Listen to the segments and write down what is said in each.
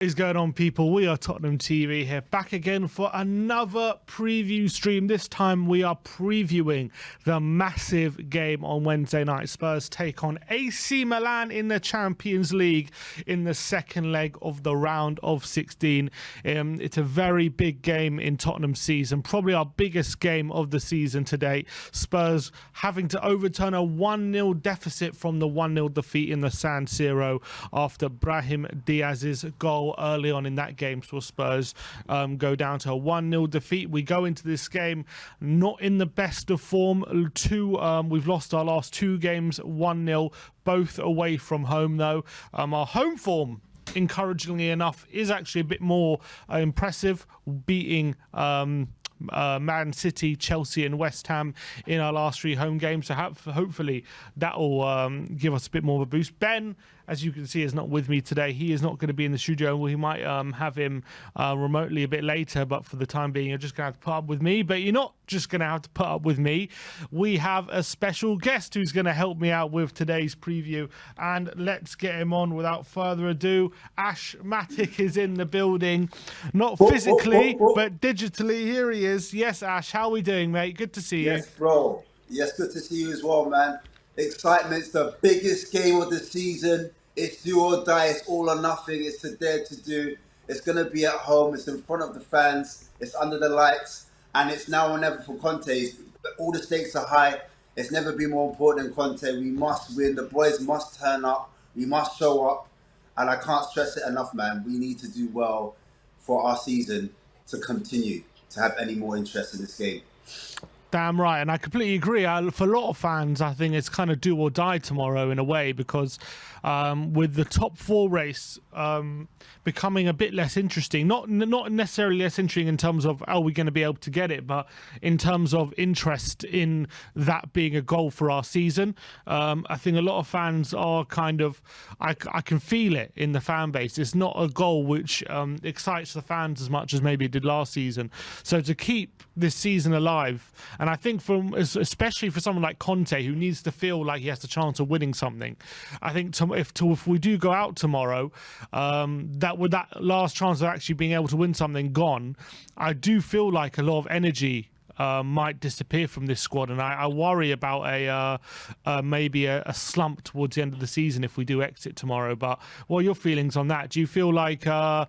Is going on, people? We are Tottenham TV here, back again for another preview stream. This time we are previewing the massive game on Wednesday night. Spurs take on AC Milan in the Champions League in the second leg of the round of 16. It's a very big game in Tottenham's season, probably our biggest game of the season to date. Spurs having to overturn a 1-0 deficit from the 1-0 defeat in the San Siro after Brahim Diaz's goal early on in that game. So Spurs go down to a 1-0 defeat. We go into this game not in the best of form. We've lost our last two games 1-0, both away from home though. Our home form, encouragingly enough, is actually a bit more impressive, beating Man City, Chelsea and West Ham in our last three home games. So hopefully that will give us a bit more of a boost. Ben, as you can see, is not with me today. He is not going to be in the studio. We might have him remotely a bit later, but for the time being, you're just going to have to put up with me. But you're not just going to have to put up with me. We have a special guest who's going to help me out with today's preview. And let's get him on without further ado. Ash Matic is in the building. Not physically, but digitally. Here he is. Yes, Ash, how are we doing, mate? Good to see you. Yes, bro. Yes, good to see you as well, man. Excitement's the biggest game of the season. It's do or die. It's all or nothing. It's to dare to do. It's going to be at home. It's in front of the fans. It's under the lights. And it's now or never for Conte. All the stakes are high. It's never been more important than Conte. We must win. The boys must turn up. We must show up. And I can't stress it enough, man. We need to do well for our season to continue to have any more interest in this game. Damn right, and I completely agree. For a lot of fans, I think it's kind of do or die tomorrow in a way, because with the top four race becoming a bit less interesting, not necessarily less interesting in terms of are we going to be able to get it, but in terms of interest in that being a goal for our season. I think a lot of fans are kind of, I can feel it in the fan base. It's not a goal which excites the fans as much as maybe it did last season. So to keep this season alive, and I think especially for someone like Conte, who needs to feel like he has the chance of winning something, I think if we do go out tomorrow, that last chance of actually being able to win something gone, I do feel like a lot of energy might disappear from this squad, and I worry about maybe a slump towards the end of the season if we do exit tomorrow. But what are your feelings on that? Do you feel like it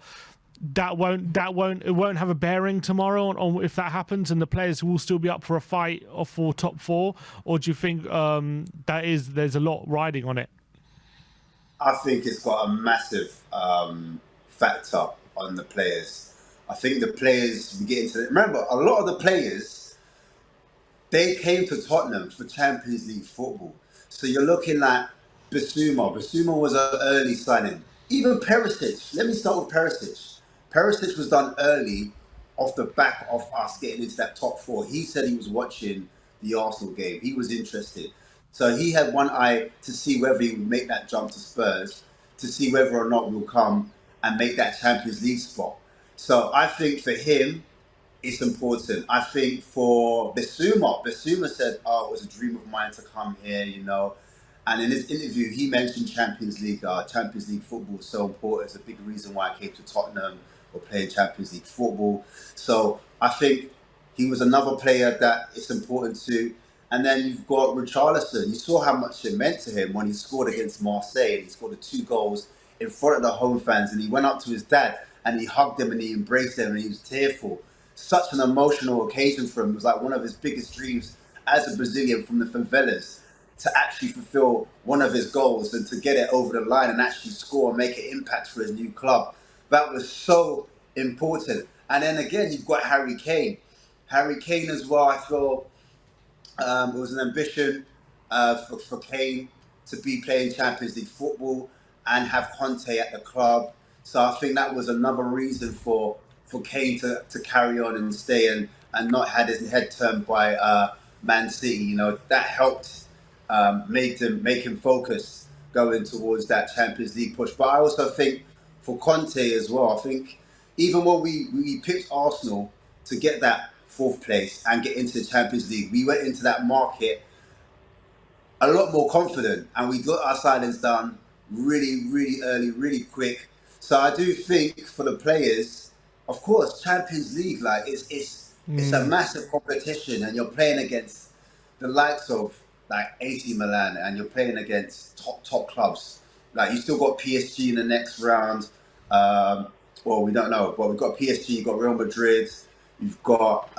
won't have a bearing tomorrow on if that happens, and the players will still be up for a fight for top four, or do you think there's a lot riding on it? I think it's got a massive factor on the players. I think the players, we get into it. Remember, a lot of the players, they came to Tottenham for Champions League football. So you're looking at Bissouma. Bissouma was an early signing. Even Perisic. Let me start with Perisic. Perisic was done early off the back of us getting into that top four. He said he was watching the Arsenal game. He was interested. So he had one eye to see whether he would make that jump to Spurs, to see whether or not we'll come and make that Champions League spot. So I think for him, it's important. I think for Bissouma said, oh, it was a dream of mine to come here, you know. And in his interview, he mentioned Champions League. Champions League football is so important. It's a big reason why I came to Tottenham or playing Champions League football. So I think he was another player that it's important to. And then you've got Richarlison. You saw how much it meant to him when he scored against Marseille, and he scored the 2 goals in front of the home fans. And he went up to his dad and he hugged him and he embraced him and he was tearful. Such an emotional occasion for him. It was like one of his biggest dreams as a Brazilian from the favelas, to actually fulfill one of his goals and to get it over the line and actually score and make an impact for his new club. That was so important. And then again, you've got Harry Kane. Harry Kane as well, I feel it was an ambition for Kane to be playing Champions League football and have Conte at the club. So I think that was another reason for Kane to carry on and stay and not had his head turned by Man City. You know, that helped make him focus going towards that Champions League push. But I also think for Conte as well, I think even when we picked Arsenal to get that 4th place and get into the Champions League, we went into that market a lot more confident, and we got our signings done really, really early, really quick. So I do think for the players, of course, Champions League, like it's a massive competition, and you're playing against the likes of like AC Milan, and you're playing against top clubs. Like you still got PSG in the next round. Well, we don't know, but we've got PSG, you've got Real Madrid, you've got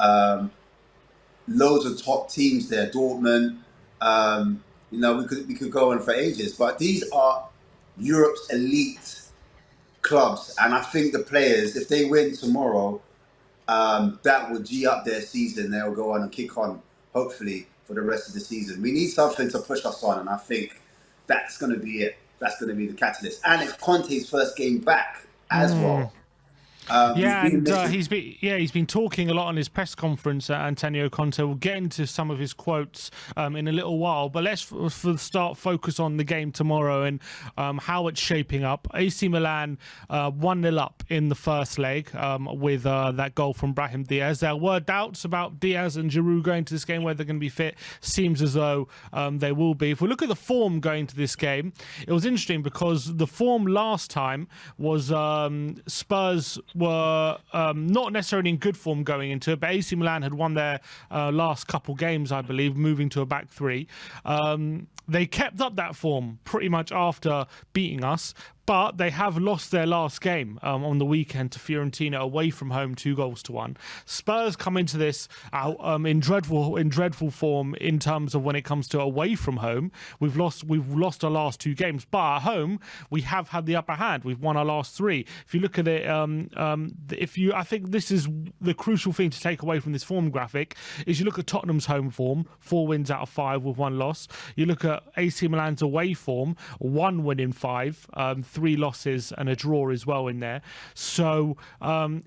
loads of top teams there, Dortmund. We could go on for ages, but these are Europe's elite clubs, and I think the players, if they win tomorrow, that will G up their season. They'll go on and kick on, hopefully, for the rest of the season. We need something to push us on, and I think that's going to be it. That's going to be the catalyst, and it's Conte's first game back as well. He's Yeah, been and missing. he's been talking a lot on his press conference. Antonio Conte. We'll get into some of his quotes in a little while, but let's for the start focus on the game tomorrow and how it's shaping up. AC Milan 1-0 up in the first leg with that goal from Brahim Diaz. There were doubts about Diaz and Giroud going to this game, whether they're going to be fit. Seems as though they will be. If we look at the form going to this game, it was interesting because the form last time was Spurs were not necessarily in good form going into it, but AC Milan had won their last couple games, I believe, moving to a back three. They kept up that form pretty much after beating us, but they have lost their last game on the weekend to Fiorentina away from home, 2-1. Spurs come into this in dreadful form in terms of when it comes to away from home. We've lost our last two games, but at home we have had the upper hand. We've won our last three. If you look at it, I think this is the crucial thing to take away from this form graphic is you look at Tottenham's home form, 4 wins out of 5 with 1 loss. You look at AC Milan's away form, 1 win in 5. 3 losses and a draw as well in there. So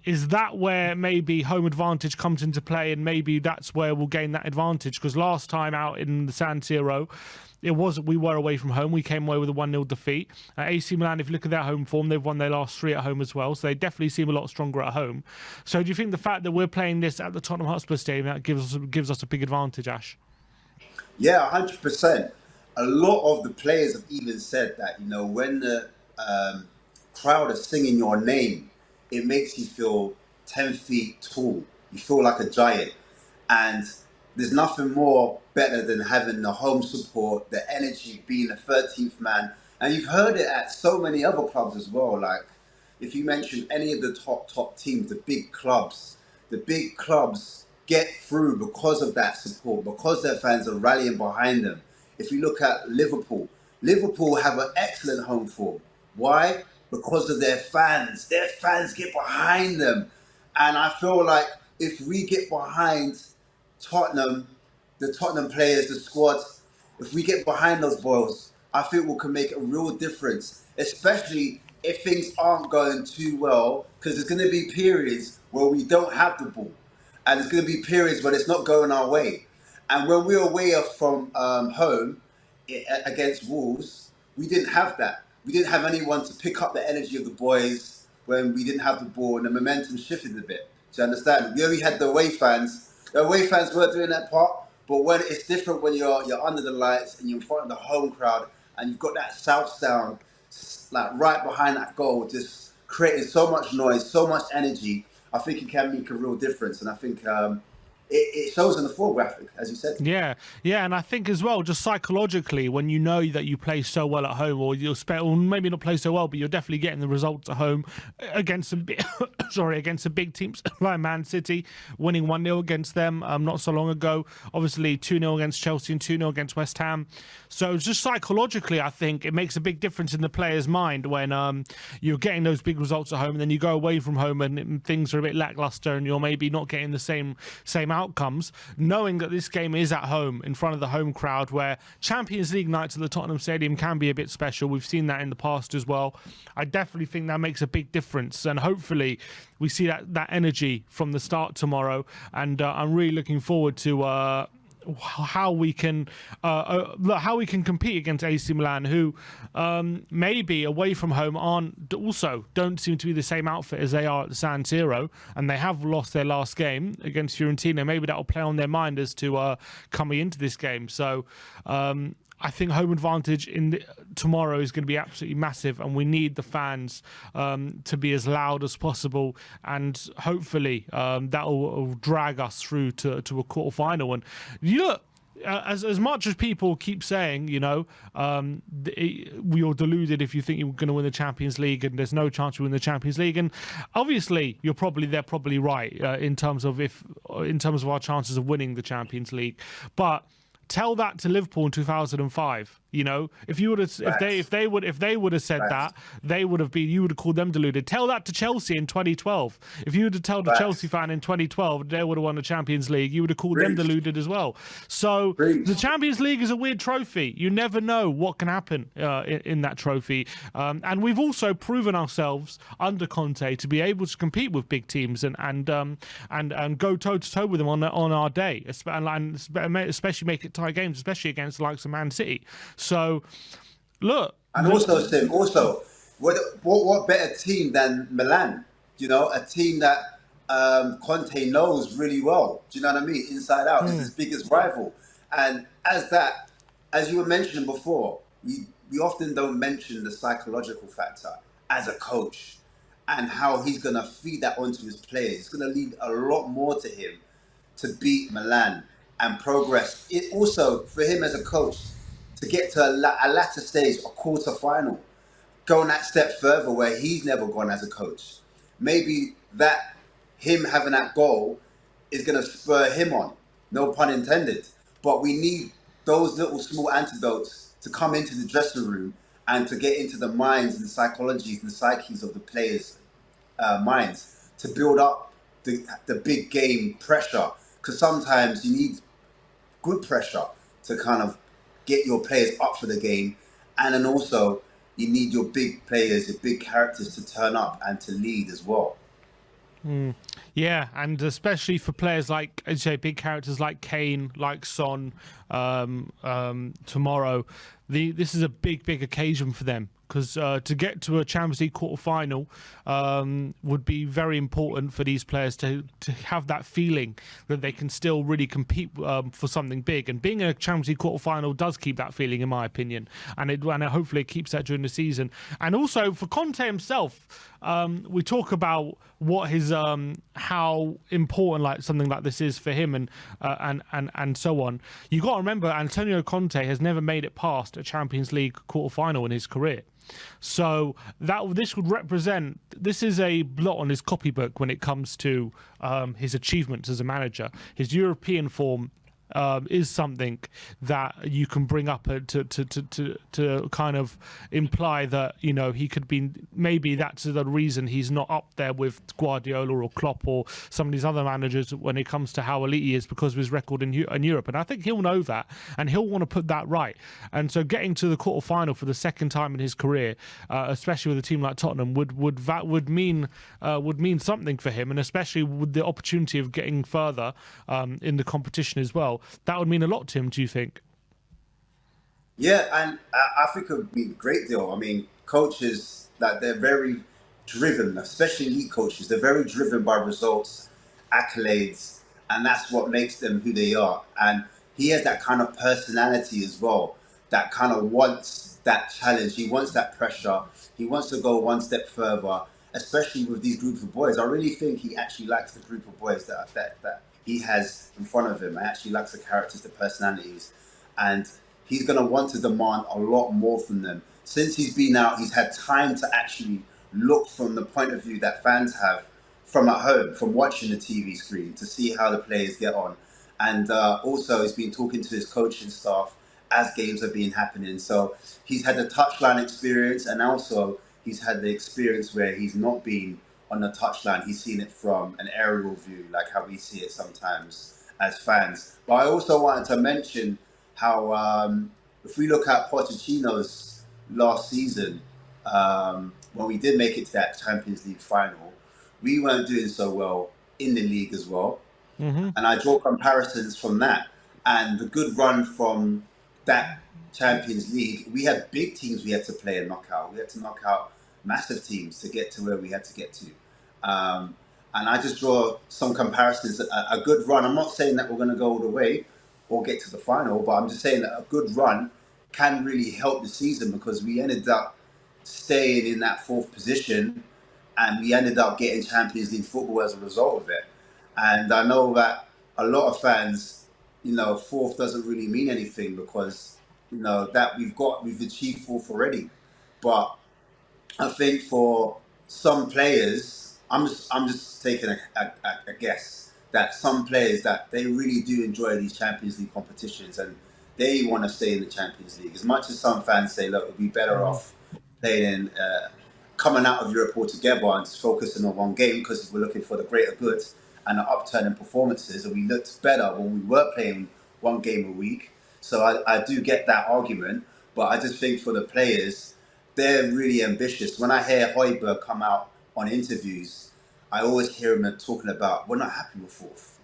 is that where maybe home advantage comes into play, and maybe that's where we'll gain that advantage? Because last time out in the San Siro, we were away from home. We came away with a 1-0 defeat. AC Milan, if you look at their home form, they've won their last 3 at home as well. So they definitely seem a lot stronger at home. So do you think the fact that we're playing this at the Tottenham Hotspur Stadium, that gives us a big advantage, Ash? Yeah, 100%. A lot of the players have even said that, when the crowd are singing your name, it makes you feel 10 feet tall. You feel like a giant. And there's nothing more better than having the home support, the energy, being the 13th man. And you've heard it at so many other clubs as well. Like, if you mention any of the top teams, the big clubs get through because of that support, because their fans are rallying behind them. If you look at Liverpool have an excellent home form. Why? Because of their fans. Their fans get behind them. And I feel like if we get behind Tottenham, the Tottenham players, the squad, if we get behind those boys, I think we can make a real difference, especially if things aren't going too well, because there's going to be periods where we don't have the ball. And there's going to be periods when it's not going our way. And when we were away from home against Wolves, we didn't have that. We didn't have anyone to pick up the energy of the boys when we didn't have the ball, and the momentum shifted a bit. Do you understand? We only had the away fans. The away fans weren't doing that part, but when it's different when you're under the lights and you're in front of the home crowd and you've got that south sound like right behind that goal, just creating so much noise, so much energy. I think it can make a real difference, and I think it shows in the form graphic, as you said. Yeah, and I think as well, just psychologically, when you know that you play so well at home, or or maybe not play so well, but you're definitely getting the results at home against some against some big teams like Man City, winning 1-0 against them not so long ago. Obviously 2-0 against Chelsea and 2-0 against West Ham. So just psychologically, I think it makes a big difference in the player's mind when you're getting those big results at home, and then you go away from home and things are a bit lackluster, and you're maybe not getting the same outcomes, knowing that this game is at home in front of the home crowd, where Champions League nights at the Tottenham Stadium can be a bit special. We've seen that in the past as well. I definitely think that makes a big difference, and hopefully we see that energy from the start tomorrow, and I'm really looking forward to how we can compete against AC Milan, who maybe away from home don't seem to be the same outfit as they are at the San Siro, and they have lost their last game against Fiorentina. Maybe that will play on their mind as to coming into this game. So I think home advantage tomorrow is going to be absolutely massive, and we need the fans to be as loud as possible, and hopefully that will drag us through to a quarter final. And you look. As much as people keep saying, you're deluded if you think you're going to win the Champions League, and there's no chance you win the Champions League. And obviously, they're probably right in terms of our chances of winning the Champions League. But tell that to Liverpool in 2005. If you would have, if they would have said that, you would have called them deluded. Tell that to Chelsea in 2012. If you would have told a Chelsea fan in 2012 they would have won the Champions League, you would have called them deluded as well. So the Champions League is a weird trophy. You never know what can happen in that trophy. And we've also proven ourselves under Conte to be able to compete with big teams and go toe to toe with them on our day, and especially make it tie games, especially against the likes of Man City. So, look. And also, what better team than Milan? A team that Conte knows really well. Do you know what I mean? Inside out, is his biggest rival. And as you were mentioning before, we often don't mention the psychological factor as a coach and how he's going to feed that onto his players. It's going to lead a lot more to him to beat Milan and progress. It also, for him as a coach, to get to a latter stage, a quarter final, going that step further where he's never gone as a coach. Maybe that him having that goal is going to spur him on, no pun intended. But we need those little small antidotes to come into the dressing room and to get into the minds and the psychologies and the psyches of the players' minds to build up the big game pressure. Because sometimes you need good pressure to kind of get your players up for the game, and then also you need your big players, your big characters to turn up and to lead as well. Yeah, and especially for players like, as you say, big characters like Kane, like Son, tomorrow, this is a big occasion for them. Because to get to a Champions League quarter-final would be very important for these players to have that feeling that they can still really compete for something big. And being in a Champions League quarter-final does keep that feeling, in my opinion. And it hopefully it keeps that during the season. And also for Conte himself, we talk about what his how important like something like this is for him and so on. You got to remember, Antonio Conte has never made it past a Champions League quarter-final in his career. So this would represent, this is a blot on his copybook when it comes to his achievements as a manager. His European form is something that you can bring up to kind of imply that he could be, maybe that's the reason he's not up there with Guardiola or Klopp or some of these other managers when it comes to how elite he is, because of his record in Europe. And I think he'll know that, and he'll want to put that right. And so getting to the quarterfinal for the second time in his career, especially with a team like Tottenham, would mean something for him, and especially with the opportunity of getting further in the competition as well. That would mean a lot to him, do you think? Yeah, and I think it would be a great deal. I mean, coaches, that they're very driven, especially elite coaches. They're very driven by results, accolades, and that's what makes them who they are. And he has that kind of personality as well, that kind of wants that challenge. He wants that pressure. He wants to go one step further, especially with these group of boys. I really think he actually likes the group of boys that he has in front of him. I actually likes the characters, the personalities, and he's going to want to demand a lot more from them. Since he's been out, he's had time to actually look from the point of view that fans have from at home, from watching the TV screen, to see how the players get on. And also he's been talking to his coaching staff as games have been happening. So he's had the touchline experience, and also he's had the experience where he's not been on the touchline. He's seen it from an aerial view, like how we see it sometimes as fans. But I also wanted to mention how if we look at Pochettino's last season, when we did make it to that Champions League final, we weren't doing so well in the league as well. Mm-hmm. And I draw comparisons from that. And the good run from that Champions League, we had big teams we had to play and knock out. We had to knock out massive teams to get to where we had to get to. And I just draw some comparisons. A good run, I'm not saying that we're going to go all the way or get to the final, but I'm just saying that a good run can really help the season, because we ended up staying in that fourth position and we ended up getting Champions League football as a result of it. And I know that a lot of fans, fourth doesn't really mean anything because, that we've achieved fourth already. But I think for some players, I'm just taking a guess that some players that they really do enjoy these Champions League competitions and they want to stay in the Champions League. As much as some fans say, look, we'd be better off playing in, coming out of Europe altogether and just focusing on one game, because we're looking for the greater good and the upturn in performances, and we looked better when we were playing one game a week. So I do get that argument, but I just think for the players, they're really ambitious. When I hear Højbjerg come out on interviews, I always hear him talking about, we're not happy with fourth.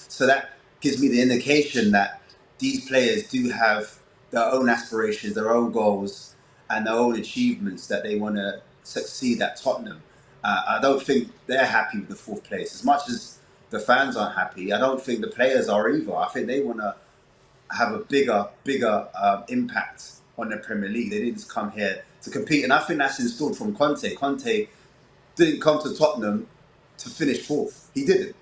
So that gives me the indication that these players do have their own aspirations, their own goals, and their own achievements that they want to succeed at Tottenham. I don't think they're happy with the fourth place. As much as the fans aren't happy, I don't think the players are either. I think they want to have a bigger impact on the Premier League. They didn't just come here to compete, and I think that's installed from Conte. Conte didn't come to Tottenham to finish fourth. He didn't.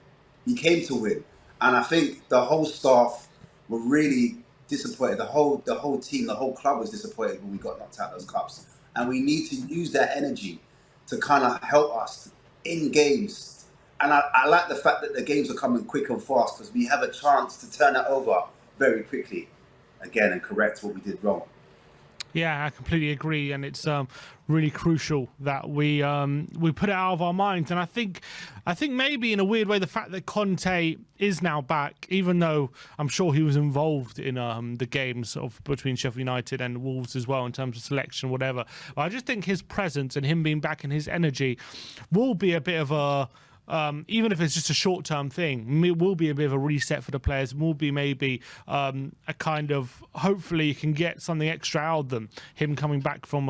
He came to win, and I think the whole staff were really disappointed. The whole team, the whole club was disappointed when we got knocked out of those cups, and we need to use that energy to kind of help us in games. And I like the fact that the games are coming quick and fast, because we have a chance to turn it over very quickly again and correct what we did wrong. Yeah, I completely agree, and it's really crucial that we put it out of our minds. And I think maybe in a weird way, the fact that Conte is now back, even though I'm sure he was involved in the games between Sheffield United and Wolves as well in terms of selection, whatever. But I just think his presence and him being back and his energy will be a bit of a even if it's just a short-term thing, it will be a bit of a reset for the players. It will be maybe a kind of, hopefully you can get something extra out of them. Him coming back from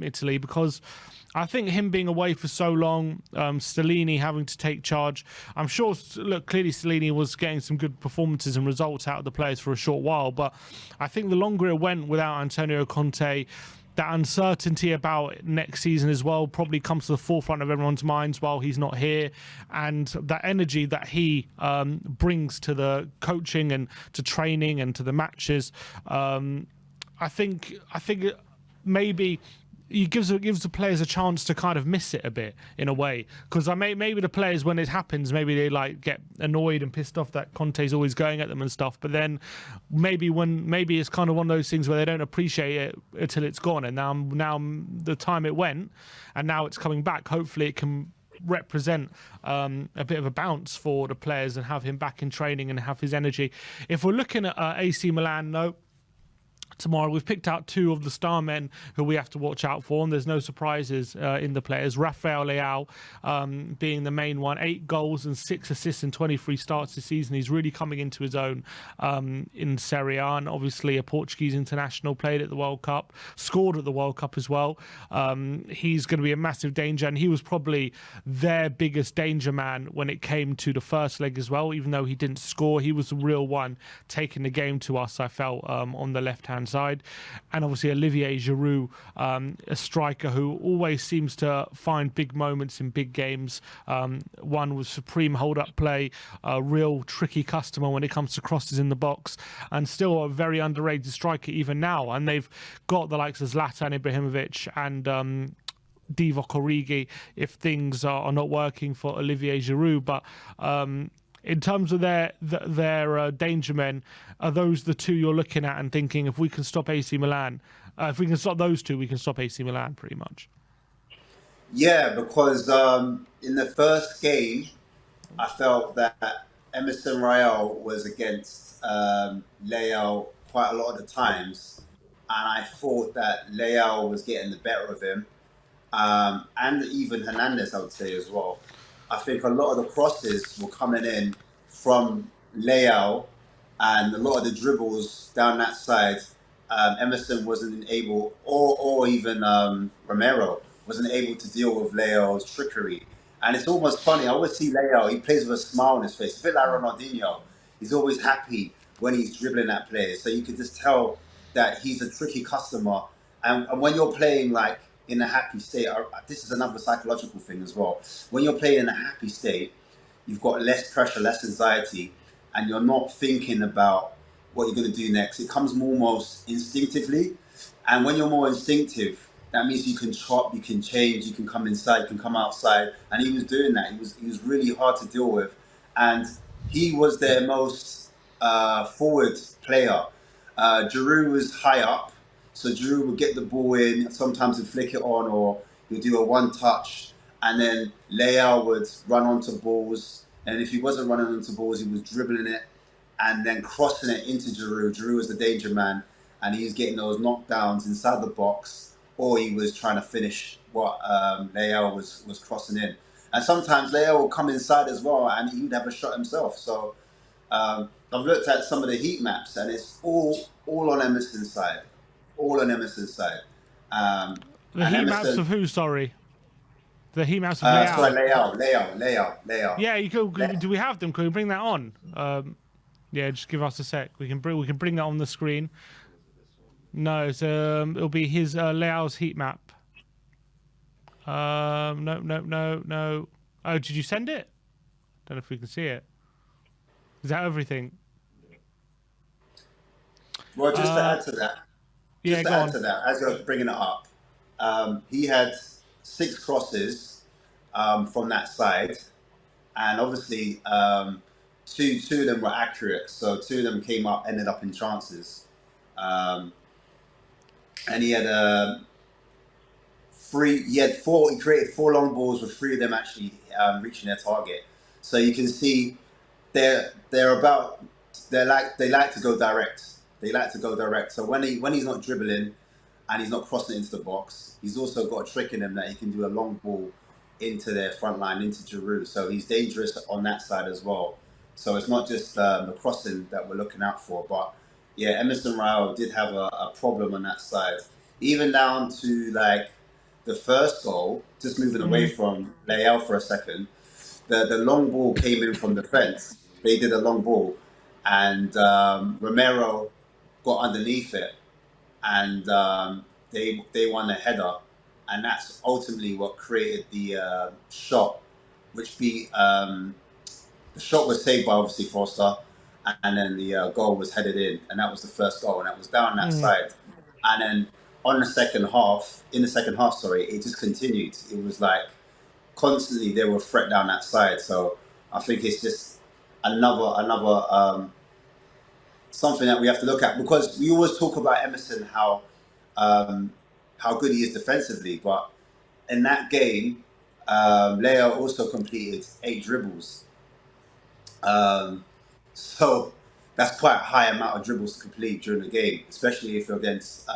Italy, because I think him being away for so long, Stellini having to take charge. I'm sure, look, clearly Stellini was getting some good performances and results out of the players for a short while, but I think the longer it went without Antonio Conte, that uncertainty about next season as well probably comes to the forefront of everyone's minds while he's not here, and that energy that he brings to the coaching and to training and to the matches. I think maybe it gives the players a chance to kind of miss it a bit in a way, because maybe the players, when it happens, maybe they get annoyed and pissed off that Conte's always going at them and stuff, but then maybe it's kind of one of those things where they don't appreciate it until it's gone, and now the time it went and now it's coming back, hopefully it can represent a bit of a bounce for the players and have him back in training and have his energy. If we're looking at AC Milan, no, tomorrow we've picked out two of the star men who we have to watch out for, and there's no surprises in the players. Rafael Leao being the main one, 8 goals and 6 assists in 23 starts this season. He's really coming into his own in Serie A, and obviously a Portuguese international, played at the World Cup, scored at the World Cup as well. He's going to be a massive danger, and he was probably their biggest danger man when it came to the first leg as well. Even though he didn't score, he was the real one taking the game to us, I felt, on the left-hand side. And obviously Olivier Giroud, a striker who always seems to find big moments in big games. One with supreme hold-up play, a real tricky customer when it comes to crosses in the box, and still a very underrated striker even now. And they've got the likes of Zlatan Ibrahimovic and Divock Origi if things are not working for Olivier Giroud. But in terms of their danger men, are those the two you're looking at and thinking, if we can stop AC Milan, if we can stop those two, we can stop AC Milan pretty much? Yeah, because in the first game, I felt that Emerson Royal was against Leao quite a lot of the times, and I thought that Leao was getting the better of him, and even Hernandez, I would say as well. I think a lot of the crosses were coming in from Leao, and a lot of the dribbles down that side, Emerson wasn't able, or even Romero wasn't able to deal with Leao's trickery. And it's almost funny. I always see Leao, he plays with a smile on his face, a bit like Ronaldinho. He's always happy when he's dribbling at players. So you could just tell that he's a tricky customer, and when you're playing like in a happy state, this is another psychological thing as well. When you're playing in a happy state, you've got less pressure, less anxiety, and you're not thinking about what you're going to do next. It comes almost instinctively, and when you're more instinctive, that means you can chop, you can change, you can come inside, you can come outside, and he was doing that. He was really hard to deal with, and he was their most forward player. Giroud was high up, so Giroud would get the ball in. Sometimes he'd flick it on, or he'd do a one touch, and then Leao would run onto balls. And if he wasn't running onto balls, he was dribbling it and then crossing it into Giroud. Giroud was the danger man, and he was getting those knockdowns inside the box, or he was trying to finish what Leao was crossing in. And sometimes Leao would come inside as well, and he would have a shot himself. So I've looked at some of the heat maps, and it's all on Emerson's side, all on Emerson's side. The and heat Emerson, maps of who? Sorry, the heat maps of Leao. sorry, Leao. Yeah, you go. Do we have them? Can we bring that on? Yeah, just give us a sec. We can bring that on the screen. No, so it'll be his Leao's heat map. No. Oh, did you send it? Don't know if we can see it. Is that everything? Well, just to add to that, Yeah, go on. as you're bringing it up, he had 6 crosses from that side, and obviously 2 of them were accurate. So 2 of them ended up in chances, and he had 3. He had 4. He created 4 long balls with 3 of them actually reaching their target. So you can see they like to go direct. They like to go direct. So when he's not dribbling and he's not crossing it into the box, he's also got a trick in him that he can do a long ball into their front line, into Giroud. So he's dangerous on that side as well. So it's not just the crossing that we're looking out for, but yeah, Emerson Royal did have a problem on that side, even down to like the first goal. Just moving away from Leao for a second, the long ball came in from defence. They did a long ball, and Romero got underneath it, and they won a header, and that's ultimately what created the shot, which beat the shot was saved by obviously Foster, and then the goal was headed in, and that was the first goal, and that was down that side, and then in the second half, it just continued. It was like constantly they were threat down that side. So I think it's just another something that we have to look at, because we always talk about Emerson, how good he is defensively, but in that game, Leo also completed 8 dribbles. So that's quite a high amount of dribbles to complete during the game, especially if you're against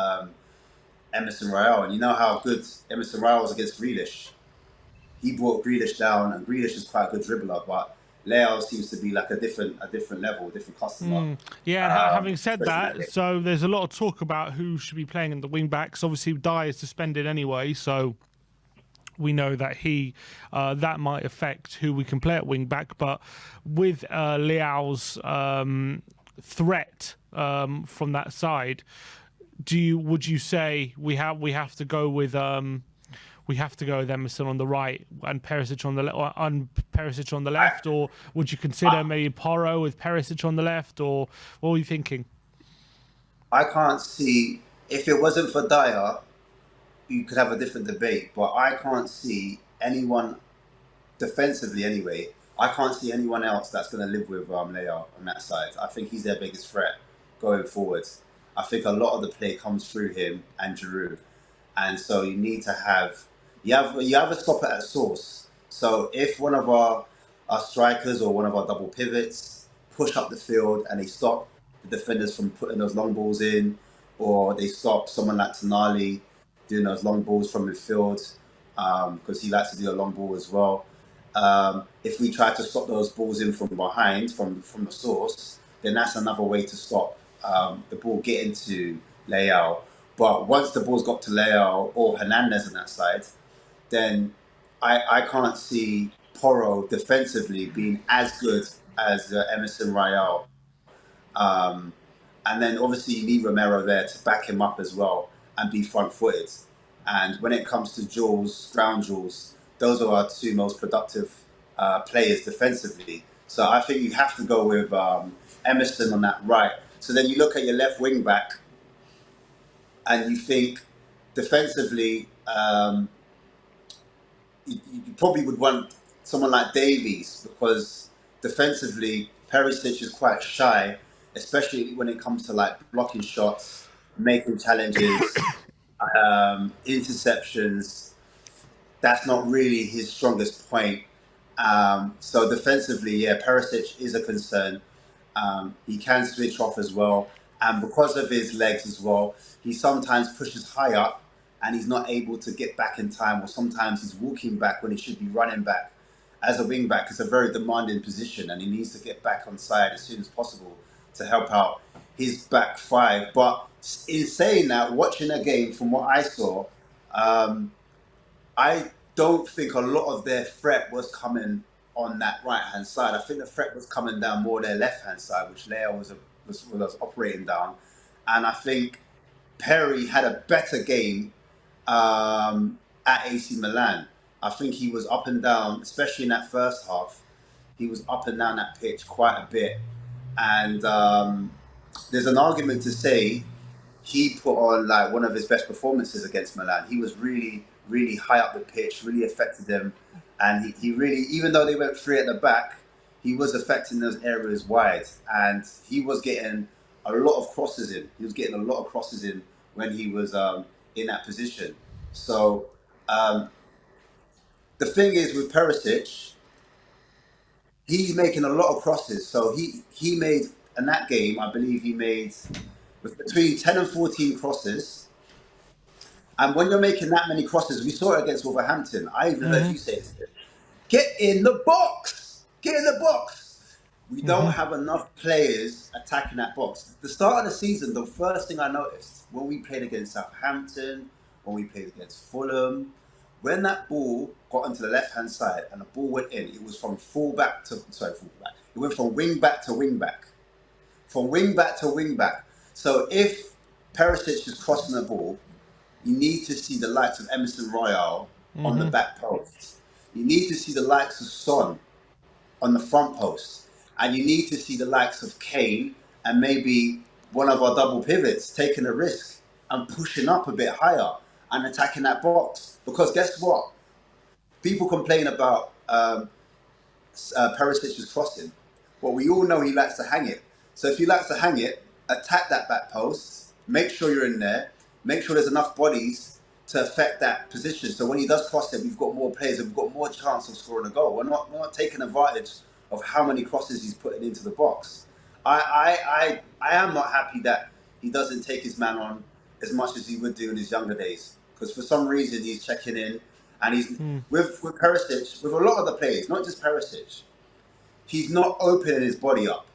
Emerson Royal. And you know how good Emerson Royal was against Grealish. He brought Grealish down, and Grealish is quite a good dribbler, but Leo seems to be like a different level, a different customer. Yeah, and having said that, so there's a lot of talk about who should be playing in the wing-backs. Obviously, Dye is suspended anyway, so we know that that might affect who we can play at wing-back. But with Leao's threat from that side, would you say we have to go with Emerson on the right and Perisic on the left, or would you consider maybe Porro with Perisic on the left, or what were you thinking? I can't see, if it wasn't for Dyer, you could have a different debate, but I can't see anyone defensively anyway. I can't see anyone else that's going to live with Leo on that side. I think he's their biggest threat going forward. I think a lot of the play comes through him and Giroud, and so you need to have you have a stopper at source. So if one of our strikers or one of our double pivots push up the field and they stop the defenders from putting those long balls in, or they stop someone like Tonali doing those long balls from midfield, because he likes to do a long ball as well. If we try to stop those balls in from behind, from the source, then that's another way to stop the ball getting to Leao. But once the ball's got to Leao or Hernandez on that side, then I can't see Porro defensively being as good as Emerson Royal. And then obviously you need Romero there to back him up as well and be front-footed. And when it comes to duels, ground duels, those are our two most productive players defensively. So I think you have to go with Emerson on that right. So then you look at your left wing back and you think defensively, you probably would want someone like Davies because defensively, Perisic is quite shy, especially when it comes to like blocking shots, making challenges, interceptions. That's not really his strongest point. So defensively, yeah, Perisic is a concern. He can switch off as well, and because of his legs as well, he sometimes pushes high up, and he's not able to get back in time, or sometimes he's walking back when he should be running back. As a wing back, it's a very demanding position, and he needs to get back on side as soon as possible to help out his back five. But in saying that, watching a game from what I saw, I don't think a lot of their threat was coming on that right hand side. I think the threat was coming down more their left hand side, which Leo was operating down, and I think Perry had a better game at AC Milan. I think he was up and down, especially in that first half. He was up and down that pitch quite a bit, and there's an argument to say he put on like one of his best performances against Milan. He was really, really high up the pitch, really affected them. And he really, even though they went three at the back, he was affecting those areas wide. And he was getting a lot of crosses in. He was getting a lot of crosses in when he was in that position. So the thing is with Perisic, he's making a lot of crosses. So he made, in that game, I believe he made with between 10 and 14 crosses. And when you're making that many crosses, we saw it against Wolverhampton. I even heard you say it. Get in the box! Get in the box! We don't have enough players attacking that box. The start of the season, the first thing I noticed when we played against Southampton, when we played against Fulham, when that ball got onto the left-hand side and the ball went in, it was from fullback. It went from wing back to wing back. From wing back to wing back. So if Perisic is crossing the ball, you need to see the likes of Emerson Royale on the back post. You need to see the likes of Son on the front post. And you need to see the likes of Kane and maybe one of our double pivots taking a risk and pushing up a bit higher and attacking that box. Because guess what? People complain about Perisic's crossing. Well, we all know he likes to hang it. So if he likes to hang it, attack that back post, make sure you're in there, make sure there's enough bodies to affect that position. So when he does cross it, we've got more players and we've got more chance of scoring a goal. We're not taking advantage of how many crosses he's putting into the box. I am not happy that he doesn't take his man on as much as he would do in his younger days. Because for some reason he's checking in and he's with Perisic, with a lot of the players, not just Perisic, he's not opening his body up.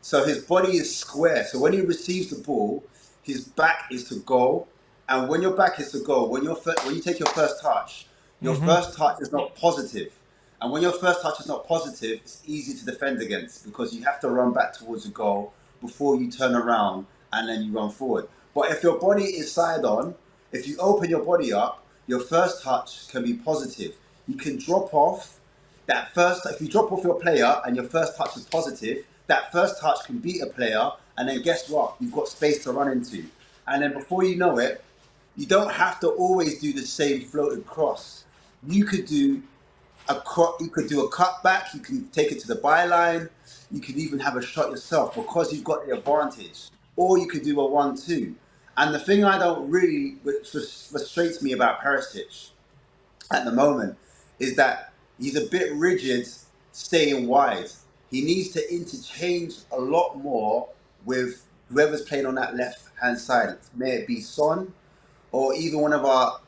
So his body is square. So when he receives the ball, his back is to goal. And when your back is to goal, when you take your first touch, your first touch is not positive. And when your first touch is not positive, it's easy to defend against because you have to run back towards the goal before you turn around and then you run forward. But if your body is side on, if you open your body up, your first touch can be positive. You can drop off that first. If you drop off your player and your first touch is positive, that first touch can beat a player, and then guess what? You've got space to run into. And then before you know it, you don't have to always do the same floated cross. You could do a cutback. You can take it to the byline. You could even have a shot yourself because you've got the advantage. Or you could do a 1-2. And the thing I don't really, which frustrates me about Perisic at the moment, is that he's a bit rigid staying wide. He needs to interchange a lot more with whoever's playing on that left-hand side. May it be Son or even one of our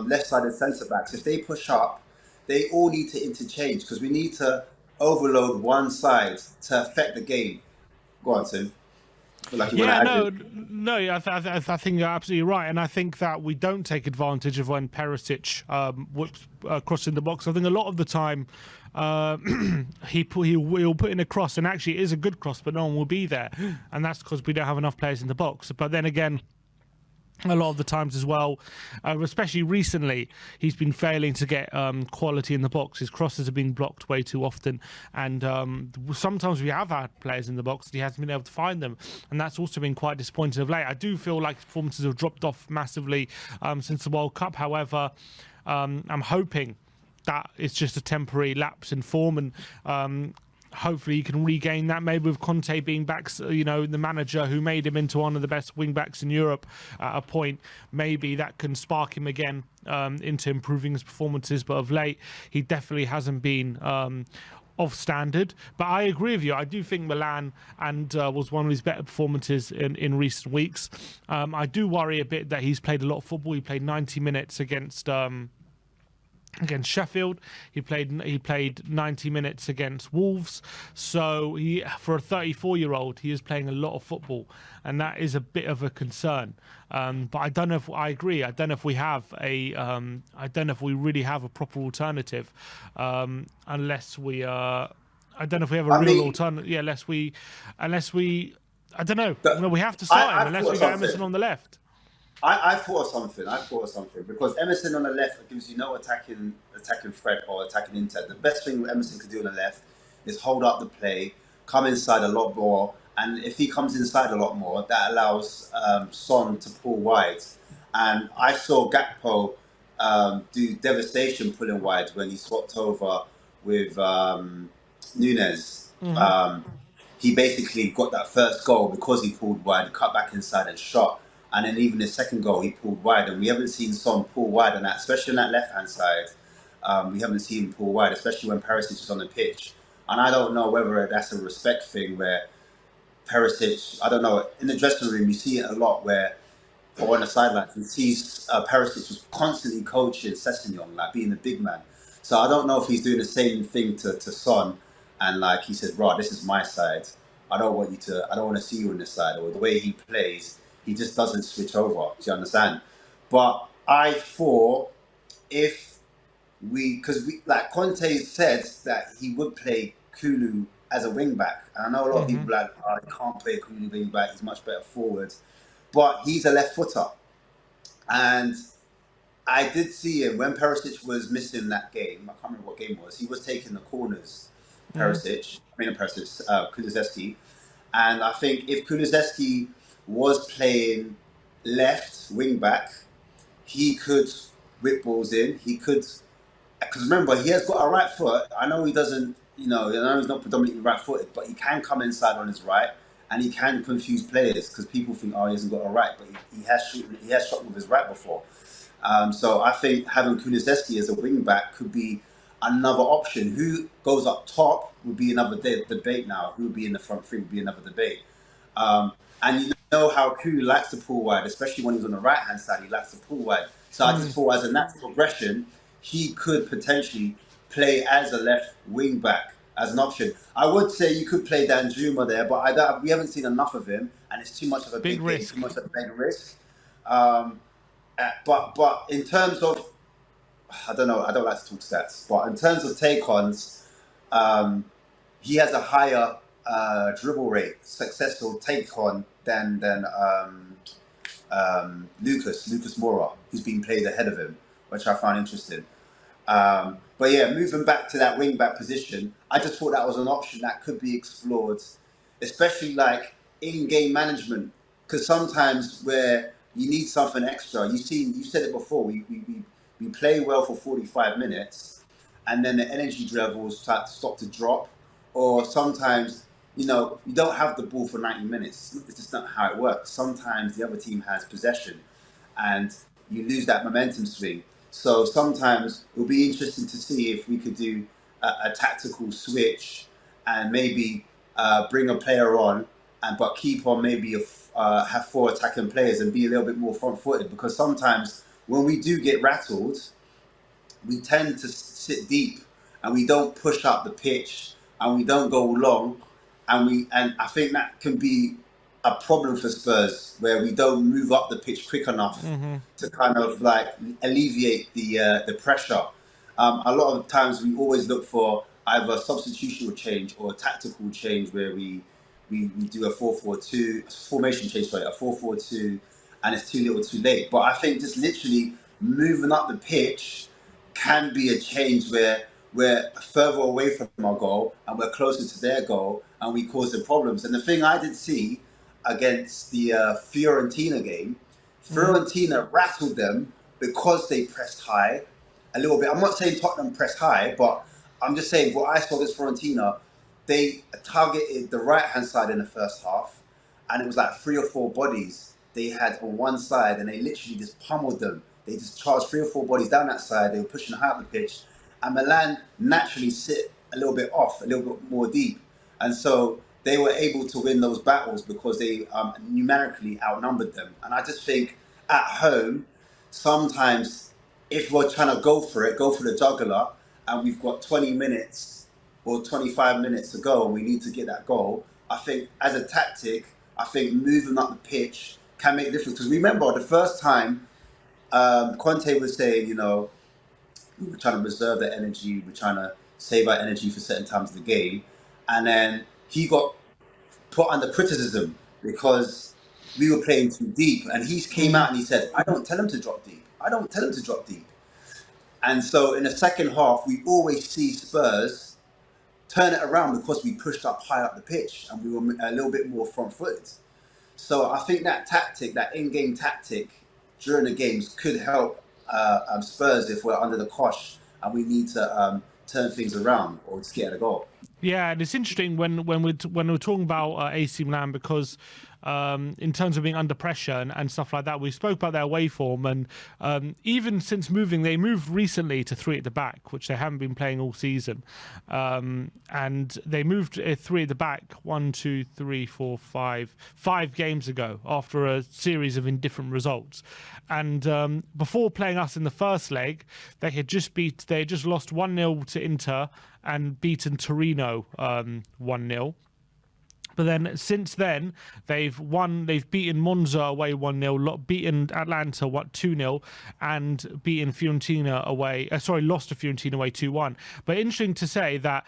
left-sided centre-backs. If they push up, they all need to interchange because we need to overload one side to affect the game. Go on, Tim. Feel like you want to Yeah, add this. no. I think you're absolutely right, and I think that we don't take advantage of when Perisic whips crossing the box. I think a lot of the time uh, he'll put in a cross, and actually it is a good cross, but no one will be there, and that's because we don't have enough players in the box. But then again, a lot of the times as well, especially recently, he's been failing to get quality in the box. His crosses are being blocked way too often, and sometimes we have had players in the box and he hasn't been able to find them, and that's also been quite disappointing of late. I do feel like performances have dropped off massively since the World Cup. However, I'm hoping that it's just a temporary lapse in form, and hopefully you can regain that, maybe with Conte being back, the manager who made him into one of the best wing backs in Europe at a point. Maybe that can spark him again into improving his performances, but of late he definitely hasn't been of standard. But I agree with you, I do think Milan and was one of his better performances in recent weeks. I do worry a bit that he's played a lot of football. He played 90 minutes against Sheffield. He played 90 minutes against Wolves. So for a 34-year-old, he is playing a lot of football, and that is a bit of a concern. But I don't know if I agree. I don't know if we have I don't know if we really have a proper alternative, unless we. I don't know if we have a I real mean, alternative. Yeah, unless we. I don't know. the, No, we have to start him I unless thought we of get Emerson something. on the left. I thought of something. I thought of something because Emerson on the left gives you no attacking threat or attacking intent. The best thing Emerson could do on the left is hold up the play, come inside a lot more, and if he comes inside a lot more, that allows Son to pull wide. And I saw Gakpo do devastation pulling wide when he swapped over with Nunes. Hmm. He basically got that first goal because he pulled wide, cut back inside and shot. And then even his second goal, he pulled wide. And we haven't seen Son pull wide on that, especially on that left-hand side. We haven't seen him pull wide, especially when Perisic is on the pitch. And I don't know whether that's a respect thing where Perisic, I don't know, in the dressing room, you see it a lot where, or on the sidelines, you see Perisic was constantly coaching Sessegnon, like being the big man. So I don't know if he's doing the same thing to Son, and like he said, "Rod, this is my side. I don't want to see you on this side." Or the way he plays, he just doesn't switch over. Do you understand? But I thought if because like Conte said that he would play Kulu as a wing back, and I know a lot of Hmm. people are like, oh, he can't play Kulu wing back. He's much better forward, but he's a left footer, and I did see him when Perisic was missing that game. I can't remember what game it was. He was taking the corners. Kulusevski, and I think if Kulusevski was playing left wing back, he could whip balls in. He could, because remember he has got a right foot. I know he doesn't. I know he's not predominantly right-footed, but he can come inside on his right, and he can confuse players because people think, oh, he hasn't got a right, but he has shot with his right before. So I think having Kulusevski as a wing back could be another option. Who goes up top would be another debate now. Who would be in the front three would be another debate. And you know how Kulu likes to pull wide, especially when he's on the right hand side, he likes to pull wide. So I just thought as a natural progression, he could potentially play as a left wing back as an option. I would say you could play Danjuma there, but we haven't seen enough of him, and it's too much of a Big big game, too risk. much of a big risk. Um, but in terms of, I don't know, I don't like to talk stats, but in terms of take-ons, um, he has a higher dribble rate, successful take-on than Lucas Moura, who's been played ahead of him, which I found interesting. But yeah, moving back to that wing back position, I just thought that was an option that could be explored, especially like in-game management, because sometimes where you need something extra, you said it before, we play well for 45 minutes, and then the energy levels start to drop, or sometimes you don't have the ball for 90 minutes. It's just not how it works. Sometimes the other team has possession, and you lose that momentum swing. So sometimes it'll be interesting to see if we could do a tactical switch and maybe bring a player on, but keep on maybe have four attacking players and be a little bit more front-footed. Because sometimes when we do get rattled, we tend to sit deep and we don't push up the pitch and we don't go long, and I think that can be a problem for Spurs where we don't move up the pitch quick enough to kind of like alleviate the pressure. A lot of times we always look for either a substitutional change or a tactical change where we do a 4-4-2 formation change, sorry, a 4-4-2, and it's too little, too late. But I think just literally moving up the pitch can be a change where we're further away from our goal and we're closer to their goal and we cause the problems. And the thing I did see against the Fiorentina game, Fiorentina rattled them because they pressed high a little bit. I'm not saying Tottenham pressed high, but I'm just saying what I saw against Fiorentina, they targeted the right-hand side in the first half, and it was like 3 or 4 bodies they had on one side, and they literally just pummeled them. They just charged 3 or 4 bodies down that side. They were pushing high up the pitch, and Milan naturally sit a little bit off, a little bit more deep, and so they were able to win those battles because they numerically outnumbered them. And I just think at home, sometimes if we're trying to go for the jugular, and we've got 20 minutes or 25 minutes to go and we need to get that goal, I think as a tactic, I think moving up the pitch can make a difference. Because remember, the first time Conte was saying, we were trying to reserve the energy, we're trying to save our energy for certain times of the game. And then he got put under criticism because we were playing too deep. And he came out and he said, I don't tell him to drop deep. I don't tell him to drop deep. And so in the second half, we always see Spurs turn it around because we pushed up high up the pitch and we were a little bit more front-footed. So I think that tactic, that in-game tactic during the games could help Spurs if we're under the cosh and we need to turn things around or just get a goal. Yeah, and it's interesting when we're talking about AC Milan because in terms of being under pressure and stuff like that, we spoke about their away form, and even since moving, they moved recently to 3 at the back, which they haven't been playing all season, and they moved 3 at the back 5 games ago after a series of indifferent results, and before playing us in the first leg, they had just lost 1-0 to Inter and beaten Torino 1-0. But then since then, they've beaten Monza away 1-0, beaten Atlanta 2-0, and beaten Fiorentina away. Lost to Fiorentina away 2-1. But interesting to say that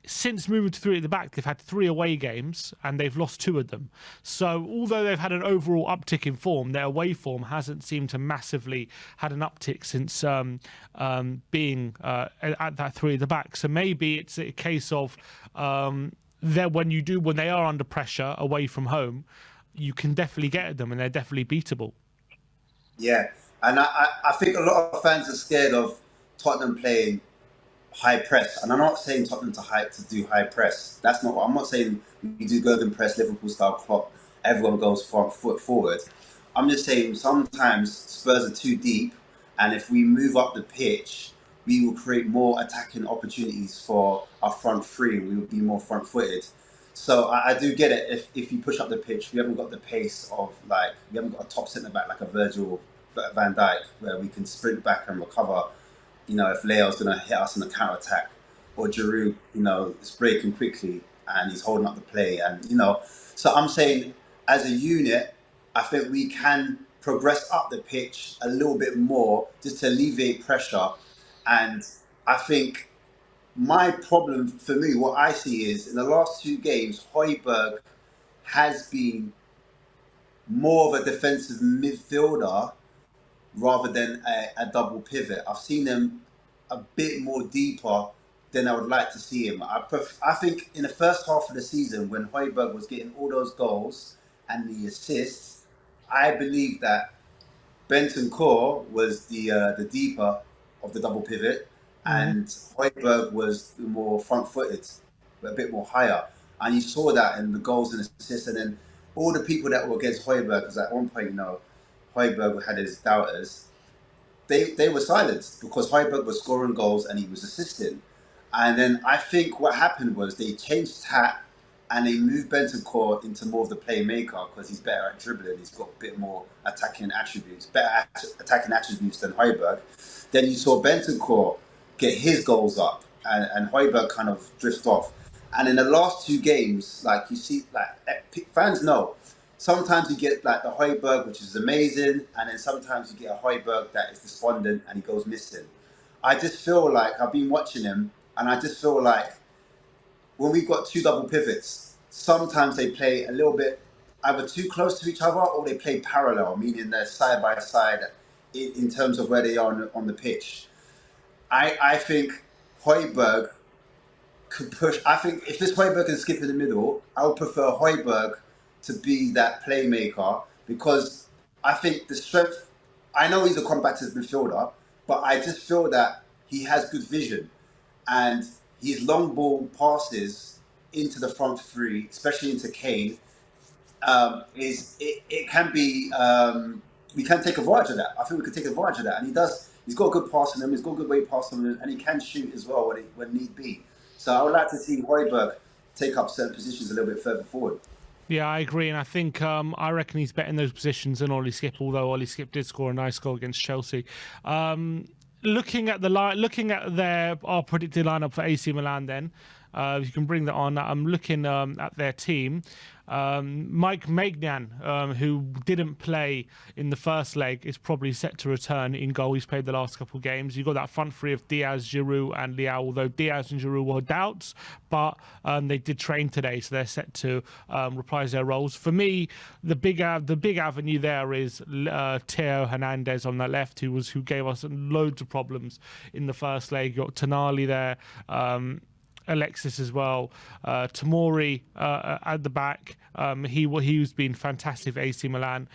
since moving to 3 at the back, they've had 3 away games and they've lost 2 of them. So although they've had an overall uptick in form, their away form hasn't seemed to massively had an uptick since being at that 3 at the back. So maybe it's a case of when they are under pressure away from home, you can definitely get at them and they're definitely beatable. Yeah, and I think a lot of fans are scared of Tottenham playing high press, and I'm not saying Tottenham to do high press. That's not what I'm not saying. We do Gurgen press, Liverpool style clock. Everyone goes front foot forward. I'm just saying sometimes Spurs are too deep, and if we move up the pitch, we will create more attacking opportunities for our front three. We will be more front footed. So I do get it. If you push up the pitch, we haven't got the pace of we haven't got a top centre back like a Virgil van Dijk where we can sprint back and recover. If Leo's going to hit us in the counter attack, or Giroud, is breaking quickly and he's holding up the play, and so I'm saying as a unit, I think we can progress up the pitch a little bit more just to alleviate pressure. And I think my problem for me, what I see is in the last 2 games, Højbjerg has been more of a defensive midfielder rather than a double pivot. I've seen him a bit more deeper than I would like to see him. I think in the first half of the season, when Højbjerg was getting all those goals and the assists, I believe that Bentancur was the deeper of the double pivot, and Højbjerg was the more front-footed, but a bit more higher. And you saw that in the goals and assists, and then all the people that were against Højbjerg, because at one point, Højbjerg had his doubters, they were silenced because Højbjerg was scoring goals and he was assisting. And then I think what happened was they changed tack and they moved Bentancur into more of the playmaker because he's better at dribbling. He's got a bit more attacking attributes than Højbjerg. Then you saw Bentancur get his goals up and Højbjerg kind of drift off. And in the last 2 games, you see, fans know, sometimes you get like the Højbjerg, which is amazing, and then sometimes you get a Højbjerg that is despondent and he goes missing. I just feel like I've been watching him, and I just feel like when we've got two double pivots, sometimes they play a little bit either too close to each other or they play parallel, meaning they're side by side in terms of where they are on the pitch. I think Højbjerg could push. I think if this Højbjerg can skip in the middle, I would prefer Højbjerg to be that playmaker, because I think the strength. I know he's a combative midfielder, but I just feel that he has good vision, and his long ball passes into the front three, especially into Kane, it can be. We can take advantage of that. I think we can take advantage of that, and he does. He's got a good pass on him. He's got a good weight pass on him, and he can shoot as well when need be. So I would like to see Højbjerg take up certain positions a little bit further forward. Yeah, I agree, and I think I reckon he's better in those positions than Ollie Skip. Although Ollie Skip did score a nice goal against Chelsea. Looking at our predicted lineup for AC Milan, then if you can bring that on. I'm looking at their team. Mike Maignan, who didn't play in the first leg, is probably set to return in goal. He's played the last couple of games. You've got that front three of Diaz, Giroud and Leao, although Diaz and Giroud were doubts, but they did train today, so they're set to reprise their roles. For me, the big avenue there is Theo Hernandez on the left, who gave us loads of problems in the first leg. You got Tonali there, Alexis as well, Tomori at the back. He's been fantastic for AC Milan.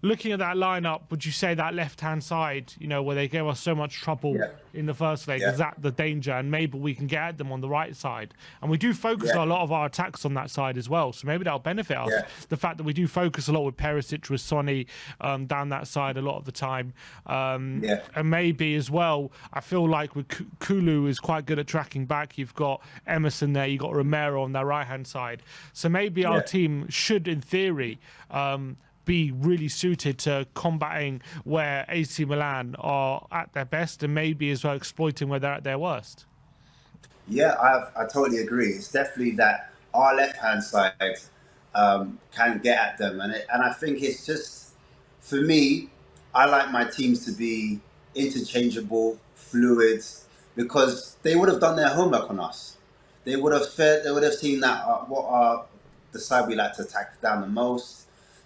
Looking at that lineup, would you say that left-hand side, where they gave us so much trouble in the first leg, is that the danger? And maybe we can get at them on the right side. And we do focus a lot of our attacks on that side as well. So maybe that'll benefit us. The fact that we do focus a lot with Perisic, with Sonny down that side a lot of the time. And maybe as well, I feel like with Kulu is quite good at tracking back. You've got Emerson there. You've got Romero on their right-hand side. So maybe our team should, in theory, be really suited to combating where AC Milan are at their best, and maybe as well exploiting where they're at their worst. Yeah, I totally agree. It's definitely that our left-hand side can get at them. And I think it's just, for me, I like my teams to be interchangeable, fluid, because they would have done their homework on us. They would have seen that the side we like to attack down the most.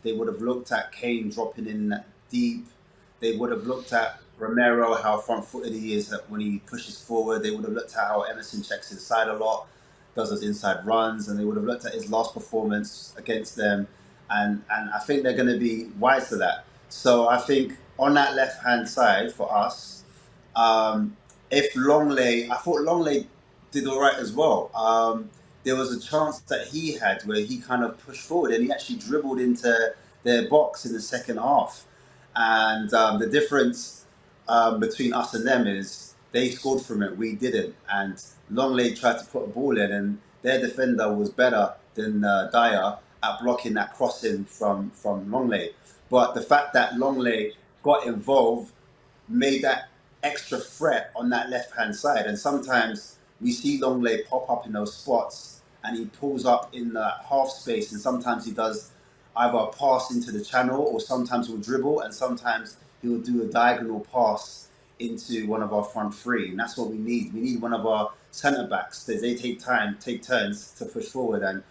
They would have looked at Kane dropping in deep. They would have looked at Romero, how front-footed he is when he pushes forward. They would have looked at how Emerson checks inside a lot, does those inside runs, and they would have looked at his last performance against them. And I think they're going to be wise to that. So I think on that left-hand side for us, if Longley, I thought Longley did all right as well. There was a chance that he had where he kind of pushed forward and he actually dribbled into their box in the second half. And the difference between us and them is they scored from it, we didn't. And Longley tried to put a ball in, and their defender was better than Dyer at blocking that crossing from Longley. But the fact that Longley got involved made that extra threat on that left-hand side. And sometimes we see Longley pop up in those spots and he pulls up in the half space, and sometimes he does either a pass into the channel, or sometimes he'll dribble, and sometimes he'll do a diagonal pass into one of our front three. And that's what we need. We need one of our centre-backs that they take turns to push forward. And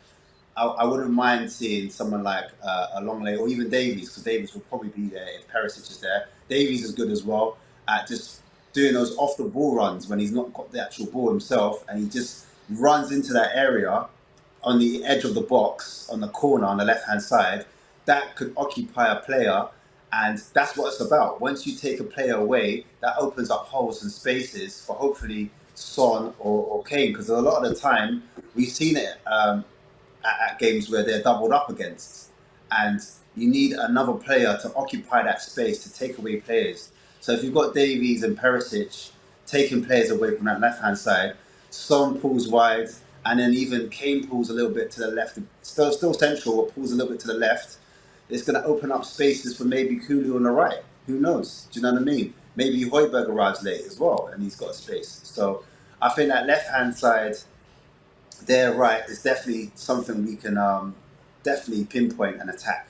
I wouldn't mind seeing someone like a Longley or even Davies, because Davies will probably be there if Perisic is there. Davies is good as well at just doing those off-the-ball runs when he's not got the actual ball himself, and he just runs into that area on the edge of the box, on the corner, on the left-hand side. That could occupy a player, and that's what it's about. Once you take a player away, that opens up holes and spaces for hopefully Son or Kane, because a lot of the time we've seen it at games where they're doubled up against, and you need another player to occupy that space, to take away players. So if you've got Davies and Perisic taking players away from that left-hand side, Son pulls wide, and then even Kane pulls a little bit to the left, still central, but pulls a little bit to the left. It's going to open up spaces for maybe Kulu on the right. Who knows? Do you know what I mean? Maybe Højbjerg arrives late as well, and he's got space. So I think that left-hand side, there, right, is definitely something we can definitely pinpoint and attack.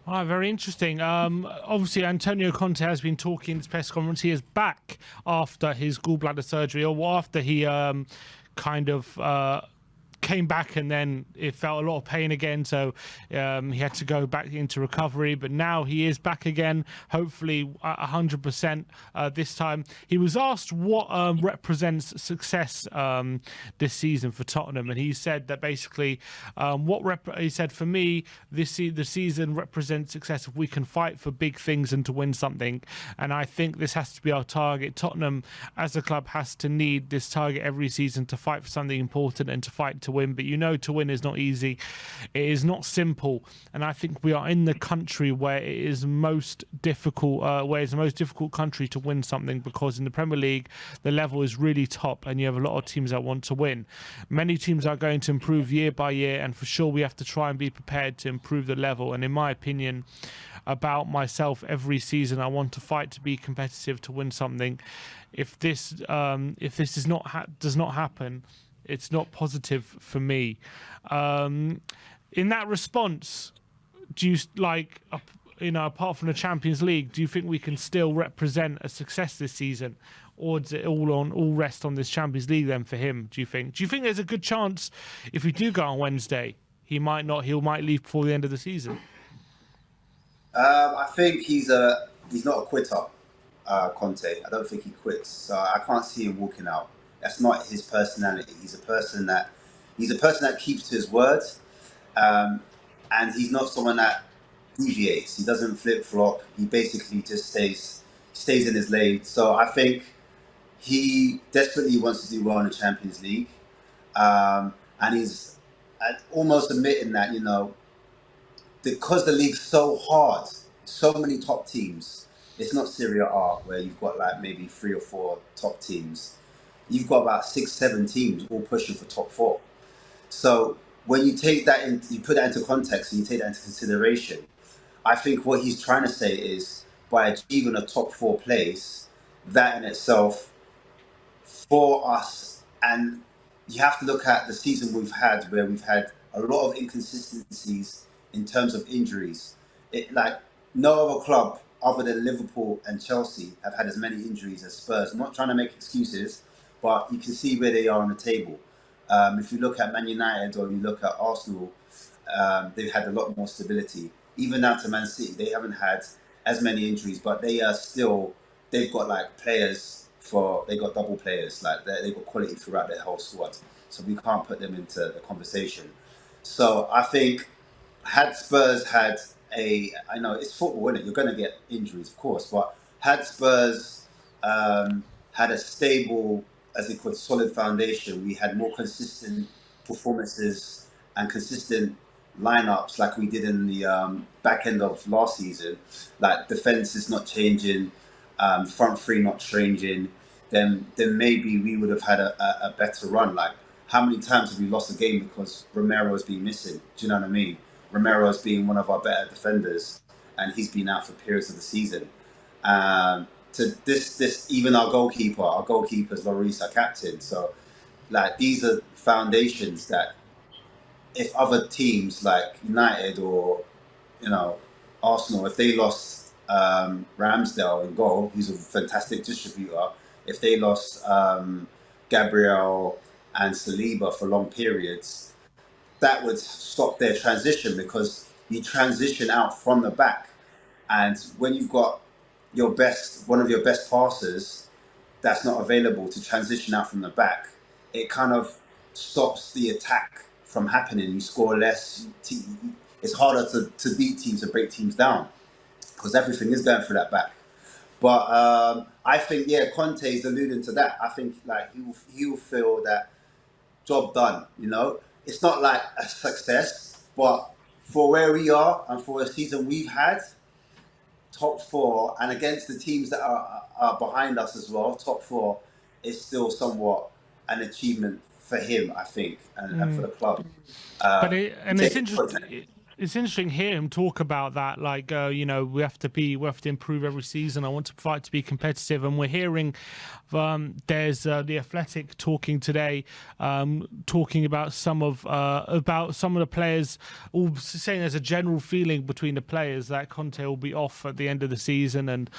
All right, very interesting. Obviously, Antonio Conte has been talking in his press conference. He is back after his gallbladder surgery, or after he kind of came back and then it felt a lot of pain again, so he had to go back into recovery. But now he is back again, hopefully 100% this time. He was asked what represents success this season for Tottenham, and he said that basically he said, for me, the season represents success if we can fight for big things and to win something. And I think this has to be our target. Tottenham as a club has to need this target every season to fight for something important and to fight to win. But to win is not easy. It is not simple, and I think we are in the country where it is most difficult, where it's the most difficult country to win something, because in the Premier League the level is really top and you have a lot of teams that want to win. Many teams are going to improve year by year, and for sure we have to try and be prepared to improve the level. And in my opinion, about myself, every season I want to fight to be competitive, to win something. If this does not happen, it's not positive for me. In that response, do you apart from the Champions League, do you think we can still represent a success this season, or does it all rest on this Champions League then for him? Do you think there's a good chance if we do go on Wednesday, he might leave before the end of the season? I think he's not a quitter, Conte. I don't think he quits. So I can't see him walking out. That's not his personality. He's a person that keeps to his word, and he's not someone that deviates. He doesn't flip flop. He basically just stays in his lane. So I think he desperately wants to do well in the Champions League, and he's almost admitting that, because the league's so hard, so many top teams. It's not Serie A where you've got like maybe 3 or 4 top teams. You've got about 6, 7 teams all pushing for top 4. So when you take that in, you put that into context and you take that into consideration, I think what he's trying to say is, by achieving a top 4 place, that in itself for us, and you have to look at the season we've had, where we've had a lot of inconsistencies in terms of injuries. Like no other club other than Liverpool and Chelsea have had as many injuries as Spurs. I'm not trying to make excuses, but you can see where they are on the table. If you look at Man United or you look at Arsenal, they've had a lot more stability. Even down to Man City, they haven't had as many injuries, but they've got like they got double players, like they've got quality throughout their whole squad. So we can't put them into the conversation. So I think had Spurs had I know it's football, isn't it? You're going to get injuries, of course, but had Spurs had a stable, as they call it, solid foundation, we had more consistent performances and consistent lineups like we did in the back end of last season, like defense is not changing, front three not changing, then maybe we would have had a better run. Like, how many times have we lost a game because Romero's been missing? Do you know what I mean? Romero's being one of our better defenders, and he's been out for periods of the season. To this even our goalkeeper's Lloris, our captain. So, like, these are foundations that if other teams like United or Arsenal, if they lost Ramsdale in goal, he's a fantastic distributor. If they lost Gabriel and Saliba for long periods, that would stop their transition, because you transition out from the back, and when you've got one of your best passers that's not available to transition out from the back, it kind of stops the attack from happening. You score less. It's harder to beat teams, to break teams down, because everything is going through that back. But I think, Conte is alluding to that. I think like he will feel that job done. It's not like a success, but for where we are and for a season we've had, top 4, and against the teams that are behind us as well, top 4 is still somewhat an achievement for him, I think, and for the club. It's interesting. it's interesting to hear him talk about that. Like, we have to improve every season. I want to fight to be competitive, and we're hearing there's the Athletic talking today, talking about some of the players, all saying there's a general feeling between the players that Conte will be off at the end of the season, and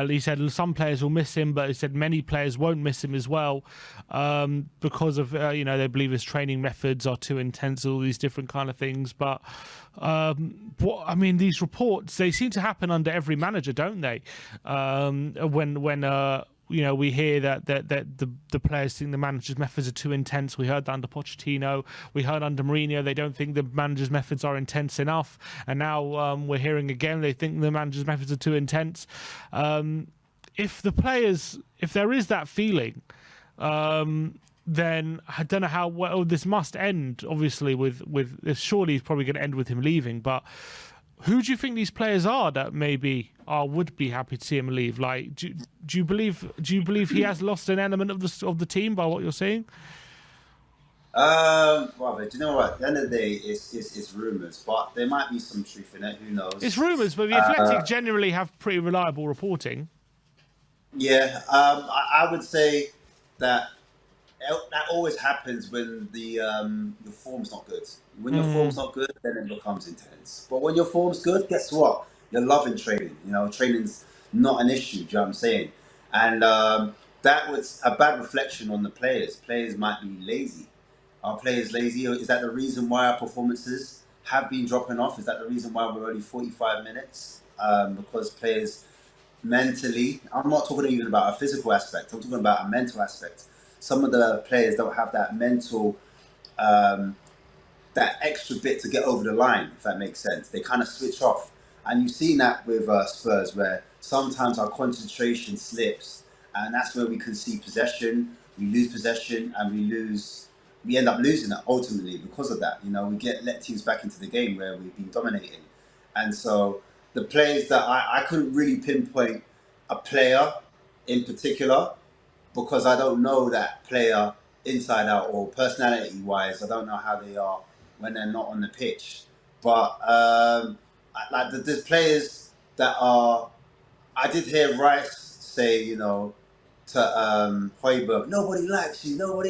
he said some players will miss him, but he said many players won't miss him as well, because of they believe his training methods are too intense, all these different kind of things. But these reports, they seem to happen under every manager, don't they? When we hear that the players think the manager's methods are too intense. We heard that under Pochettino. We heard under Mourinho they don't think the manager's methods are intense enough. And now we're hearing again they think the manager's methods are too intense. If there is that feeling, then I don't know how well this must end. Obviously, with surely it's probably going to end with him leaving. But who do you think these players are that maybe would be happy to see him leave? Like, do you believe he has lost an element of the team by what you're saying? But do you know what? At the end of the day, it's rumours, but there might be some truth in it. Who knows? It's rumours, but the Athletic generally have pretty reliable reporting. Yeah, I would say that always happens when your form's not good. When your form's not good, then it becomes intense. But when your form's good, guess what? You're loving training. Training's not an issue. Do you know what I'm saying? And that was a bad reflection on the players. Players might be lazy. Are players lazy? Is that the reason why our performances have been dropping off? Is that the reason why we're only 45 minutes? Because players mentally, I'm not talking even about a physical aspect, I'm talking about a mental aspect. Some of the players don't have that mental, that extra bit to get over the line, if that makes sense. They kind of switch off. And you've seen that with Spurs, where sometimes our concentration slips, and that's where we concede possession, we lose possession, and we end up losing it ultimately because of that. We let teams back into the game where we've been dominating. And so the players that I couldn't really pinpoint a player in particular, because I don't know that player inside out, or personality wise, I don't know how they are when they're not on the pitch. But there's players that are. I did hear Rice say, to Højbjerg, nobody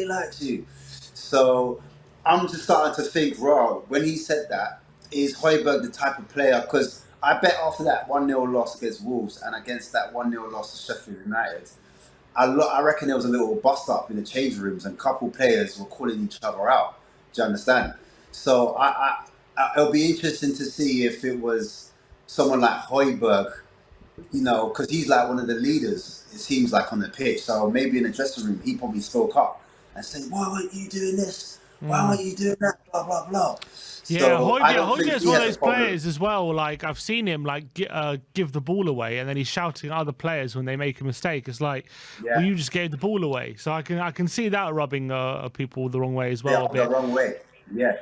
likes you. So I'm just starting to think, when he said that, is Højbjerg the type of player? Because I bet after that 1-0 loss against Wolves and against that 1-0 loss to Sheffield United, I reckon there was a little bust up in the change rooms, and a couple players were calling each other out. Do you understand? So it'll be interesting to see if it was someone like Højbjerg, because he's like one of the leaders, it seems like, on the pitch. So maybe in the dressing room, he probably spoke up and said, "Why weren't you doing this? Why weren't you doing that? Blah, blah, blah." Yeah, so Højbjerg's one of those players as well. Like, I've seen him give the ball away, and then he's shouting at other players when they make a mistake. It's like, well, you just gave the ball away. So I can see that rubbing people the wrong way as well. Yeah, the wrong way. Yeah.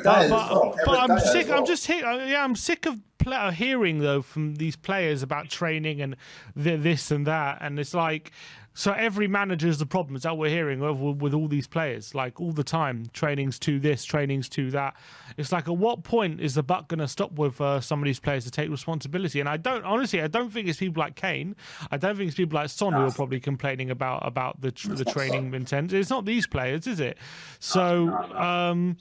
But I'm sick. I'm sick of hearing though from these players about training and this and that, and it's like. So every manager is the problem. Is that we're hearing with all these players, like all the time, trainings to this, trainings to that. It's like, at what point is the buck going to stop with some of these players to take responsibility? And I don't think it's people like Kane. I don't think it's people like Son who are probably complaining about the training intent. It's not these players, is it? So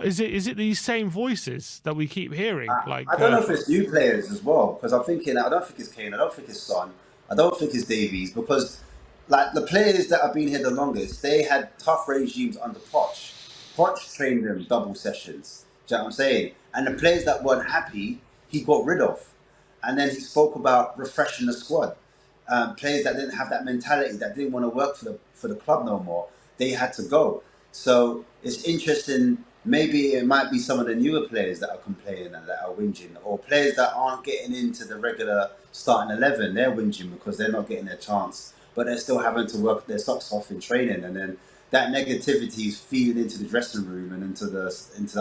is it these same voices that we keep hearing? I don't know if it's new players as well, because I'm thinking, I don't think it's Kane, I don't think it's Son. I don't think it's Davies, because like the players that have been here the longest, they had tough regimes under Poch. Poch trained them double sessions. Do you know what I'm saying? And the players that weren't happy, he got rid of. And then he spoke about refreshing the squad. Players that didn't have that mentality, that didn't want to work for the club no more, they had to go. So it's interesting. Maybe it might be some of the newer players that are complaining and that are whinging, or players that aren't getting into the regular starting 11. They're whinging because they're not getting their chance, but they're still having to work their socks off in training, and then that negativity is feeding into the dressing room and into the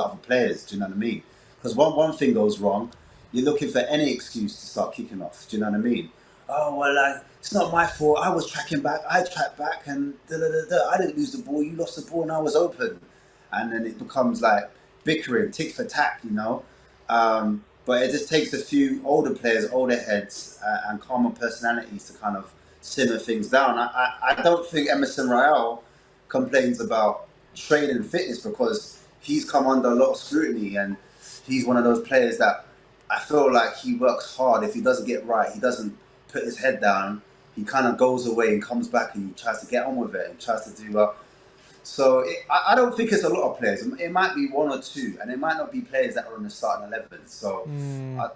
other players. Do you know what I mean? Because one thing goes wrong, you're looking for any excuse to start kicking off. Do you know what I mean? Oh, well, it's not my fault. I was tracking back. I tracked back, and I didn't lose the ball. You lost the ball, and I was open. And then it becomes like bickering, tick for tack, you know. But it just takes a few older players, older heads, and calmer personalities to kind of simmer things down. I don't think Emerson Royale complains about training and fitness because he's come under a lot of scrutiny, and he's one of those players that I feel like he works hard. If he doesn't get right, he doesn't put his head down. He kind of goes away and comes back and he tries to get on with it and tries to do well. So I don't think it's a lot of players. It might be one or two, and it might not be players that are on the starting 11. So I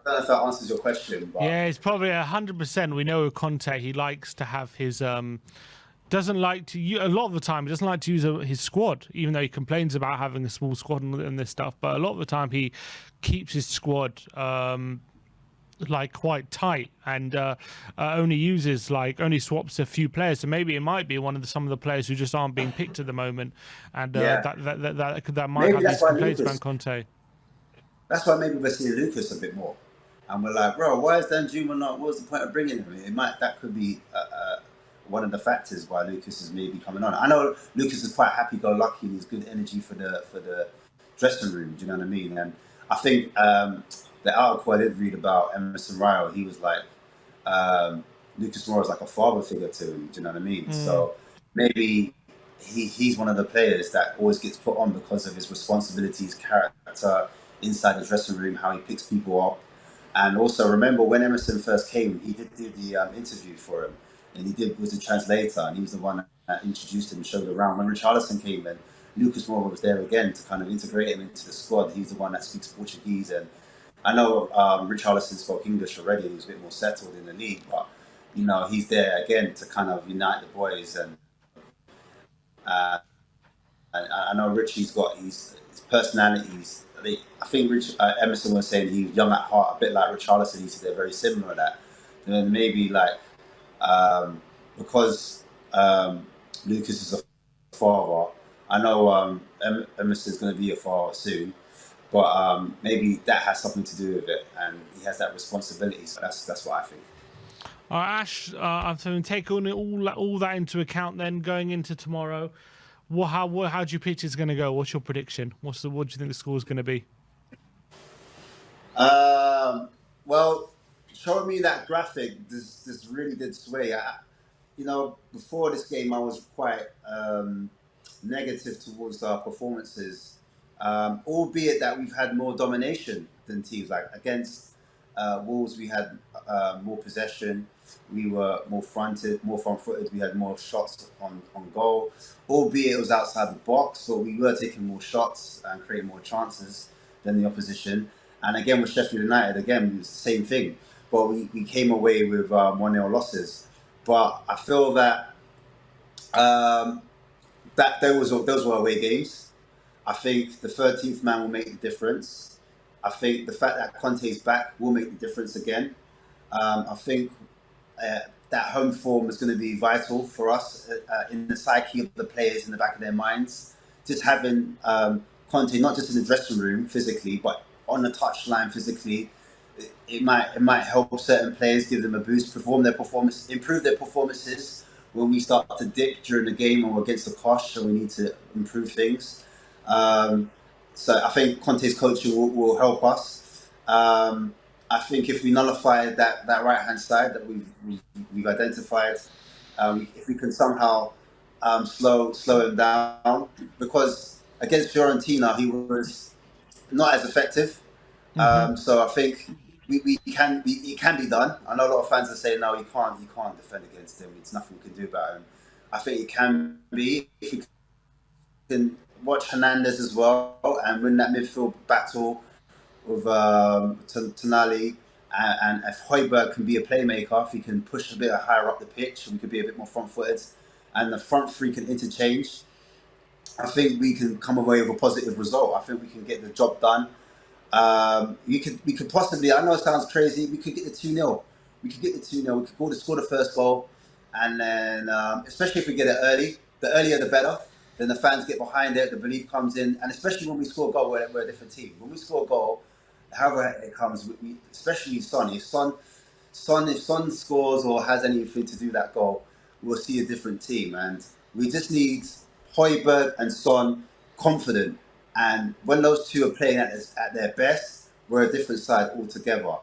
don't know if that answers your question. But Yeah, it's probably 100%. We know with Conte, he likes to have his doesn't like to use, a lot of the time he doesn't like to use his squad, even though he complains about having a small squad and this stuff. But a lot of the time he keeps his squad like quite tight and only swaps a few players. So maybe it might be some of the players who just aren't being picked at the moment, and that might maybe have these complaints about Conte. That's why maybe we're seeing Lucas a bit more, and we're like, bro, why is Danjuma not? What's the point of bringing him? That could be one of the factors why Lucas is maybe coming on. I know Lucas is quite happy-go-lucky and he's good energy for the dressing room. Do you know what I mean? And I think the article I did read about Emerson Royal, he was like, Lucas Moura is like a father figure to him. Do you know what I mean? So maybe he's one of the players that always gets put on because of his responsibilities, character inside the dressing room, how he picks people up. And also remember when Emerson first came, he did the interview for him, and he was the translator, and he was the one that introduced him and showed around. When Richarlison came in, Lucas Moura was there again to kind of integrate him into the squad. He's the one that speaks Portuguese, and I know Richarlison spoke English already, and he was a bit more settled in the league, but you know, he's there again to kind of unite the boys. And I know Richie's got his personalities. I think Emerson was saying he's young at heart, a bit like Richarlison. He said they're very similar. That and then maybe like because Lucas is a father. I know Emerson's going to be a father soon, but maybe that has something to do with it, and he has that responsibility. So that's what I think. Ash, I'm taking all that into account. Then going into tomorrow. How do you pitch it's going to go? What's your prediction? What do you think the score is going to be? Well, showing me that graphic, this really did sway. Before this game, I was quite negative towards our performances, albeit that we've had more domination than teams. Like against Wolves, we had more possession. We were more front-footed. We had more shots on goal, albeit it was outside the box, but we were taking more shots and creating more chances than the opposition. And again, with Sheffield United, it was the same thing. But we came away with 1-0 losses. But I feel that that those were away games. I think the 13th man will make the difference. I think the fact that Conte's back will make the difference again. I think that home form is going to be vital for us in the psyche of the players, in the back of their minds. Just having Conte not just in the dressing room physically, but on the touchline physically, it might help certain players, give them a boost, improve their performances when we start to dip during the game or against the Kosh, so we need to improve things. So I think Conte's coaching will help us. I think if we nullify that right hand side that we've identified, if we can somehow slow him down, because against Fiorentina he was not as effective. So I think it can be done. I know a lot of fans are saying no, you can't defend against him. It's nothing we can do about him. I think it can be if we can watch Hernandez as well and win that midfield battle with Tonali, and if Højbjerg can be a playmaker, if he can push a bit higher up the pitch, we could be a bit more front-footed, and the front three can interchange, I think we can come away with a positive result. I think we can get the job done. We could possibly, I know it sounds crazy, we could get the 2-0. We could score the first goal, and then especially if we get it early, the earlier the better. Then the fans get behind it, the belief comes in, and especially when we score a goal, we're a different team. When we score a goal, however it comes, especially Son. If Son scores or has anything to do that goal, we'll see a different team. And we just need Højbjerg and Son confident And when those two are playing at their best, we're a different side altogether.